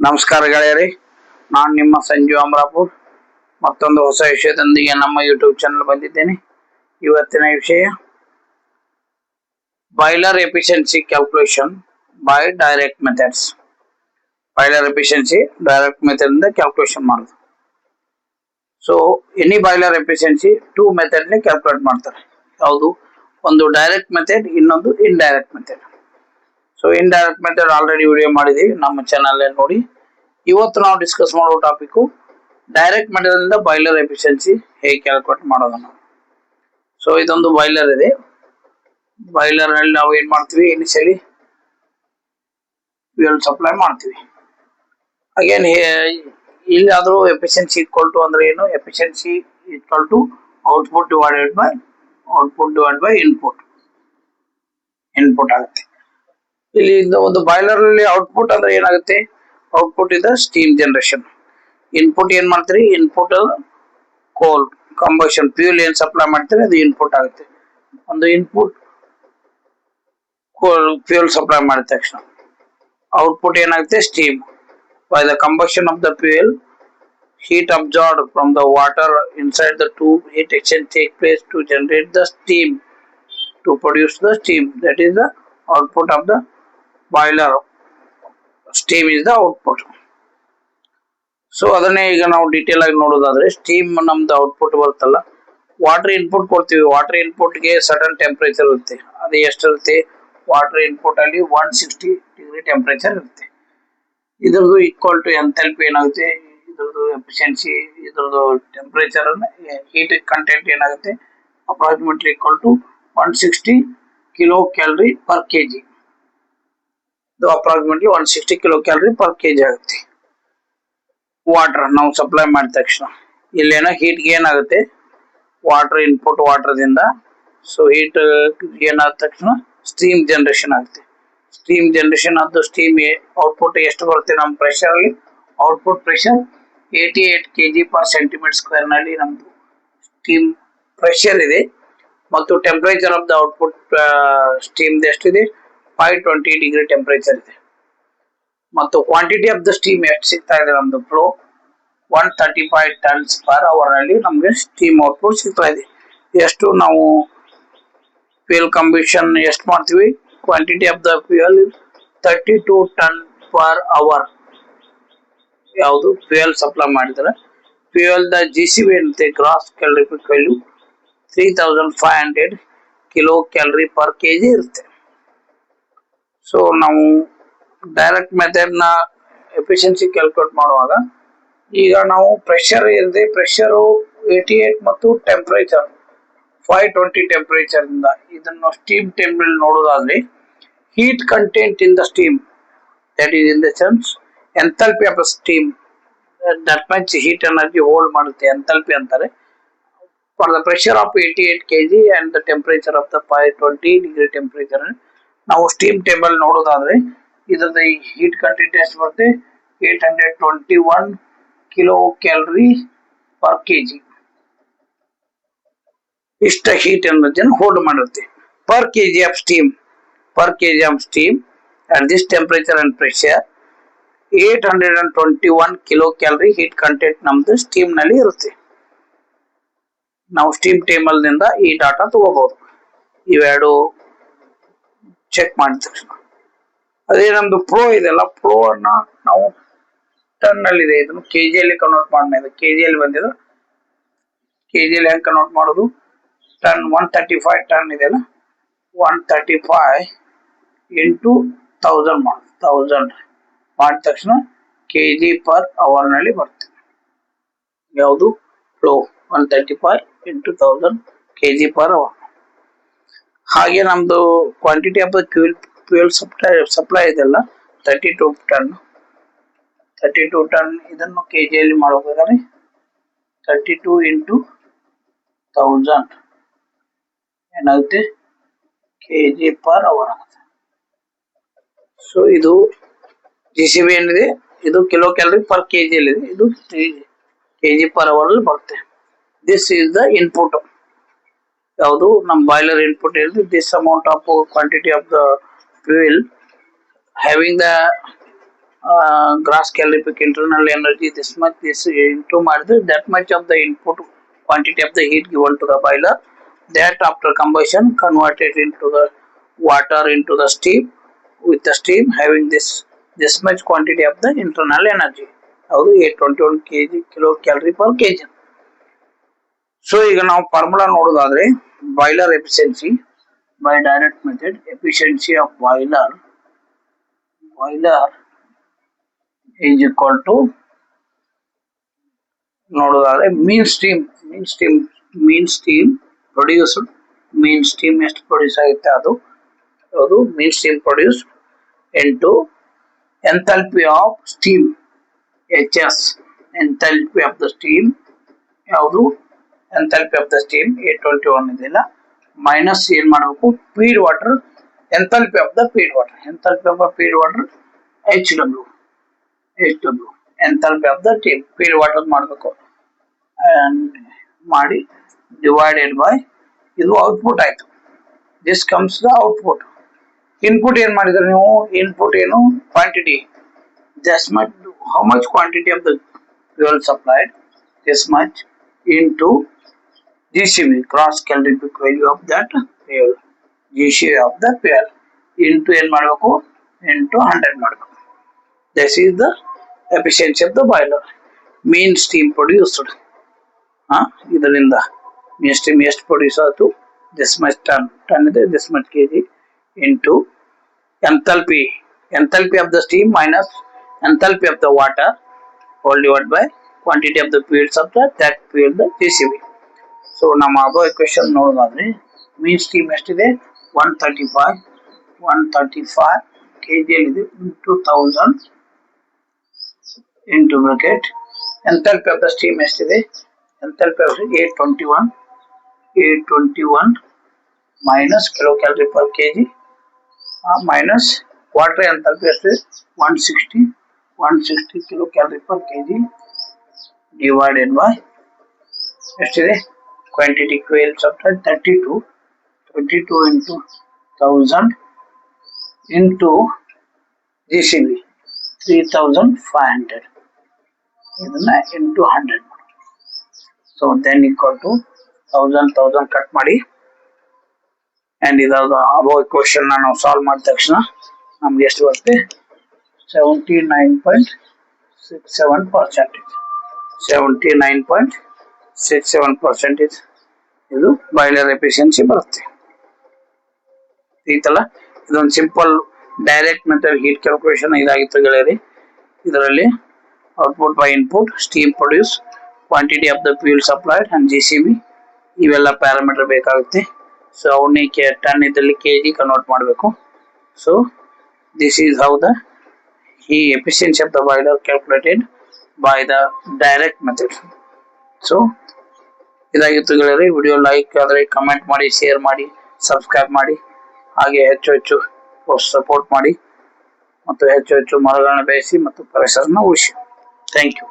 ನಮಸ್ಕಾರ ಗೆಳೆಯರೇ, ನಾನು ನಿಮ್ಮ ಸಂಜು ಅಮರಾಪುರ್ ಮತ್ತೊಂದು ಹೊಸ ವಿಷಯದೊಂದಿಗೆ ನಮ್ಮ ಯೂಟ್ಯೂಬ್ ಚಾನಲ್ ಬಂದಿದ್ದೇನೆ. ಇವತ್ತಿನ ವಿಷಯ boiler efficiency calculation by direct methods. Boiler efficiency direct method ಇಂದ ಕ್ಯಾಲ್ಕುಲೇಷನ್ ಮಾಡೋದು. So any boiler efficiency two method calculate ಮಾಡ್ತಾರೆ. ಯಾವುದು? ಒಂದು ಡೈರೆಕ್ಟ್ ಮೆಥಡ್, ಇನ್ನೊಂದು indirect method. So indirect method already video ಮಾಡಿದೀವಿ, ನಮ್ಮ ಚಾನಲ್ ನೋಡಿ. ಇವತ್ತು ನಾವು ಡಿಸ್ಕಸ್ ಮಾಡೋ ಟಾಪಿಕ್ ಡೈರೆಕ್ಟ್ ಮೆಥಡ್ ಇಂದ ಬಾಯ್ಲರ್ ಎಫಿಷಿಯನ್ಸಿ ಹೇಗೆ ಕ್ಯಾಲ್ಕುಲೇಟ್ ಮಾಡೋದನ್ನ. ಸೊ ಇದೊಂದು ಬಾಯ್ಲರ್ ಇದೆ. ಬಾಯ್ಲರ್ ನಲ್ಲಿ ನಾವು ಏನ್ ಮಾಡ್ತೀವಿ, ಇನಿಷಿಯಲಿ ಫ್ಯೂಯಲ್ ಸಪ್ಲೈ ಮಾಡ್ತೀವಿ. ಅಗೇನ್ ಇಲ್ಲಾದ್ರೂ ಎಫಿಷಿಯನ್ಸಿ ಈಕ್ವಲ್ ಟು ಅಂದ್ರೆ ಏನು? Efficiency equal to output divided by input ಆಗುತ್ತೆ. ಇಲ್ಲಿ ಒಂದು ಬಾಯ್ಲರ್ ಅಲ್ಲಿ ಔಟ್ಪುಟ್ ಅಂದ್ರೆ ಏನಾಗುತ್ತೆ? ಔಟ್ಪುಟ್ ಇಂದ ಸ್ಟೀಮ್ ಜನರೇಷನ್. ಇನ್ಪುಟ್ ಏನ್ ಮಾಡ್ತೀರಿ? ಇನ್ಪುಟ್ ಕೋಲ್ ಕಂಬಷನ್ ಫ್ಯೂಲ್ ಏನ್ ಸಪ್ಲೈ ಮಾಡ್ತೀರಿ ಅದು ಇನ್ಪುಟ್ ಆಗುತ್ತೆ. ಒಂದು ಇನ್ಪುಟ್ ಫ್ಯೂಲ್ ಸಪ್ಲೈ ಮಾಡಿದ ತಕ್ಷಣ ಔಟ್ಪುಟ್ ಏನಾಗುತ್ತೆ? Steam. By the combustion of the fuel, heat absorbed from the water inside the tube, heat exchange take place to generate the steam, to produce the steam. That is the output of the boiler. Steam is the output. So ಅದನ್ನೇ ಈಗ ನಾವು detail ಆಗಿ ನೋಡೋದಾದ್ರೆ, steam ನಮ್ದು output ಬರುತ್ತಲ್ಲ, water input ಕೊಡ್ತೀವಿ. Water input ಗೆ sudden temperature ಇರುತ್ತೆ. ಅದು ಎಷ್ಟಿರುತ್ತೆ? ವಾಟರ್ ಇನ್ಪುಟ್ ಅಲ್ಲಿ 160 ಡಿಗ್ರಿ ಟೆಂಪರೇಚರ್ ಇರುತ್ತೆ. ಇದ್ರದ್ದು ಈಕ್ವಲ್ ಟು ಎಂಥಾಲ್ಪಿ ಏನಾಗುತ್ತೆ? ಇದ್ರದ್ದು ಎಫಿಷಿಯನ್ಸಿ, ಇದ್ರದ್ದು ಟೆಂಪರೇಚರ್ ಹೀಟ್ ಕಂಟೆಂಟ್ ಏನಾಗುತ್ತೆ? Approximately equal to 160 kilo calorie per KG. ಇದು approximately 160 kilo calorie per KG ಆಗುತ್ತೆ. ವಾಟರ್ ನಾವು ಸಪ್ಲೈ ಮಾಡಿದ ತಕ್ಷಣ ಇಲ್ಲೇನೋ ಹೀಟ್ ಗೇನ್ ಆಗುತ್ತೆ. ವಾಟರ್ ಇನ್ಪುಟ್ ವಾಟರ್ದಿಂದ, ಸೊ ಹೀಟ್ ಗೇನ್ ಆದ ತಕ್ಷಣ ಸ್ಟೀಮ್ ಜನರೇಷನ್ ಆಗುತ್ತೆ. ಸ್ಟೀಮ್ ಜನರೇಷನ್ ಆದ ಸ್ಟೀಮ್ ಔಟ್ಪುಟ್ ಎಷ್ಟು ಬರುತ್ತೆ? ನಮ್ಮ ಪ್ರೆಷರ್ ಅಲ್ಲಿ output pressure 88 kg per centimeter square ನಲ್ಲಿ ನಮ್ದು ಸ್ಟೀಮ್ ಪ್ರೆಷರ್ ಇದೆ. ಮತ್ತು temperature of the output steam ಎಷ್ಟಿದೆ? 520 ಡಿಗ್ರಿ ಟೆಂಪರೇಚರ್ ಇದೆ. ಮತ್ತು ಕ್ವಾಂಟಿಟಿ ಆಫ್ ದ ಸ್ಟೀಮ್ ಎಷ್ಟು ಸಿಗ್ತಾ ಇದೆ? ನಮ್ದು ಫ್ಲೋ 135 ಟನ್ಸ್ ಪರ್ ಅವರ್ ನಲ್ಲಿ ನಮ್ಗೆ ಸ್ಟೀಮ್ ಔಟ್ಪುಟ್ ಸಿಗ್ತಾ ಇದೆ. ಎಷ್ಟು ನಾವು ಫ್ಯೂಯಲ್ ಕಂಬಷನ್ ಎಷ್ಟು ಮಾಡ್ತೀವಿ? Quantity of the fuel 32 ton per hour. ಯಾವುದು? ಫ್ಯೂಯಲ್ ಸಪ್ಲೈ ಮಾಡಿದ್ರೆ ಫ್ಯೂಯಲ್ ದ GCV ಏನಿರುತ್ತೆ, gross calorific value 3500 kilo calorie per KG ಇರುತ್ತೆ. ಸೊ ನಾವು ಡೈರೆಕ್ಟ್ ಮೆಥಡ್ ನ ಎಫಿಷಿಯನ್ಸಿ ಕ್ಯಾಲ್ಕುಲೇಟ್ ಮಾಡುವಾಗ, ಈಗ ನಾವು ಪ್ರೆಷರ್ ಇರದೆ, ಪ್ರೆಷರ್ 88 ಮತ್ತು ಟೆಂಪರೇಚರ್ 520 ಟೆಂಪರೇಚರ್ ಇಂದ ಇದನ್ನು ಸ್ಟೀಮ್ ಟೇಬಲ್ ನೋಡೋದಾದ್ರೆ, heat content in the steam, that is in the sense enthalpy of steam, that much heat energy hold ಮಾಡುತ್ತೆ, ಎಂಥಾಲ್ಪಿ ಅಂತಾರೆ. For the pressure of 88 kg and the temperature of the 520 degree temperature, ನಾವು steam table ನೋಡೋದಾದ್ರೆ ಇದ್ರದ್ದು heat content ಎಷ್ಟು ಬರುತ್ತೆ? 821 kilo calorie per KG. ಇಷ್ಟ heat ಎನರ್ಜಿಯನ್ನು hold ಮಾಡಿರುತ್ತೆ per KG of steam. Per KG of steam at this temperature and pressure 821 kilo calorie heat content ನಮ್ದು steam ನಲ್ಲಿ ಇರುತ್ತೆ. ನಾವು ಸ್ಟೀಮ್ ಟೇಬಲ್ ನಿಂದ ಈ ಡಾಟಾ ತಗೋಬಹುದು. ಇವೆರಡು ಚೆಕ್ ಮಾಡಿದ ತಕ್ಷಣ, ಅದೇ ನಮ್ದು ಪ್ರೋ ಇದೆಲ್ಲ, ಪ್ರೋ ಅನ್ನ ನಾವು ಟನ್ ಅಲ್ಲಿ ಇದೆ, ಇದನ್ನು ಕೆಜಿಯಲ್ಲಿ ಕನ್ವರ್ಟ್ ಮಾಡೋಣ. ಕೆಜಿಯಲ್ಲಿ ಬಂದಿದೆ, ಕೆಜಿಯಲ್ಲಿ ಹೆಂಗ್ ಕನ್ವರ್ಟ್ ಮಾಡೋದು? ಟನ್ 135 ಟನ್ ಇದೆಯಲ್ಲ, 135 ಇಂಟು 1000 ಮಾಡಿ, 1000 ಮಾಡಿದ ತಕ್ಷಣ ಕೆಜಿ ಪರ್ ಅವರ್ ನಲ್ಲಿ ಬರುತ್ತೆ. ಯಾವುದು? Flow 135 into 1000 KG per hour. ಹಾಗೆ ನಮ್ದು quantity of the fuel supply ಇದೆಲ್ಲ 32 ಟನ್. 32 ಟನ್ ಇದನ್ನು ಕೆಜಿಯಲ್ಲಿ ಮಾಡಬೇಕಾದ್ರೆ 32 ಇಂಟು 1000 ಏನಾಗುತ್ತೆ? ಕೆಜಿ ಪರ್ ಅವರ್ ಆಗುತ್ತೆ. ಸೊ ಇದು GCV ಏನಿದೆ, ಇದು ಕಿಲೋ ಕ್ಯಾಲರಿ ಪರ್ ಕೆಜಿ ಅಲ್ಲಿ ಇದೆ, ಇದು ಕೆಜಿ ಪರ್ ಅವರ್ ಅಲ್ಲಿ ಬರುತ್ತೆ. This is the input. ಯಾವುದು? ನಮ್ಮ ಬಾಯ್ಲರ್ ಇನ್ಪುಟ್ ಇರುತ್ತೆ. This amount of quantity of the fuel having the gross calorific internal energy this much, this into ಮಾಡಿದ್ರೆ that much of the input quantity of the heat given to the boiler, that after combustion converted into the water into the steam, with the steam having this much quantity of the internal energy, ಅದು 821 kg kilocalorie per kg. So ಈಗ ನಾವು formula ನೋಡೋದಾದ್ರೆ boiler efficiency by direct method, efficiency of boiler is equal to ನೋಡೋದಾದ್ರೆ mean steam produced, mean steam ಎಷ್ಟು produce ಆಗುತ್ತೆ ಅದು mean steam produced into enthalpy of steam, HS, enthalpy of the steam ಯಾವುದು enthalpy of the steam 821 ಇದೆಲ್ಲ minus ಏನ್ ಮಾಡಬೇಕು feed water enthalpy of the feed water, enthalpy of the feed water HW enthalpy of the feed water ಮಾಡಬೇಕು ಮಾಡಿ divided by ಇದು output ಆಯ್ತು. This comes the output. Input ಏನ್ ಮಾಡಿದ್ರೆ ನೀವು, ಇನ್ಪುಟ್ ಏನು quantity, this much, how much quantity of the fuel supplied, this much into GCV, gross calorific value of that fuel, GCV of the fuel into ಏನ್ ಮಾಡಬೇಕು into 100 ಮಾಡಬೇಕು. This is the efficiency of the boiler. Mean steam produced, ಇದರಿಂದ mean steam ಎಷ್ಟು produce ಆಯ್ತು, this much ton ಇದೆ, this much kg into enthalpy of the steam minus enthalpy of the water whole divided by quantity of the fuel supplied, that fuel the GCV. So ನಮ್ಮ ಅಬೋ equation ನೋಡೋದಾದ್ರೆ ಮೀನ್ steam ಎಷ್ಟಿದೆ 135 kg ಇದೆ into 1000 into bracket. Enthalpy of the steam ಎಷ್ಟಿದೆ, enthalpy of 821 minus kilocalorie per kg minus water enthalpy ಎಷ್ಟಿದೆ 160 kilocalorie per kg divided by ಎಷ್ಟಿದೆ quantity fuel supplied 22 into 1000 into GCV 3500 ಇದನ್ನ into 100. so then equal to 1000 cut ಮಾಡಿ and ಇದಾದ ಅಬೋ question ನಾವು solve ಮಾಡಿದ ತಕ್ಷಣ ನಮಗೆ ಎಷ್ಟು ಬರುತ್ತೆ 79.67%. ಇದು ಬಾಯ್ಲರ್ ಎಫಿಷಿಯನ್ಸಿ ಬರುತ್ತೆ. ಈತಲ್ಲ ಇದೊಂದು simple direct method heat calculation ಇದಾಗಿತ್ತು ಗೆಳೆಯರಿ. ಇದರಲ್ಲಿ output by input, steam produce, quantity of the fuel supplied and GCV ಇವೆಲ್ಲ ಪ್ಯಾರಾಮೀಟರ್ ಬೇಕಾಗುತ್ತೆ. ಸೊ ಅವನ್ನ ಟನ್ ಇದ್ದಲ್ಲಿ kg ಕನ್ವರ್ಟ್ ಮಾಡಬೇಕು. So this is how the efficiency of the boiler calculated by the direct method. So ಇದಾಗಿತ್ತು ಗೆಳೆಯರಿ. Video like ಆದರೆ comment ಮಾಡಿ, share ಮಾಡಿ, subscribe ಮಾಡಿ, ಹಾಗೆ ಹೆಚ್ಚು ಸಪೋರ್ಟ್ ಮಾಡಿ ಮತ್ತು ಹೆಚ್ಚು ಮರಗಳನ್ನ ಬೆಳೆಸಿ ಮತ್ತು ಪರಿಸರನ ಉಳಿಸಿ. Thank you.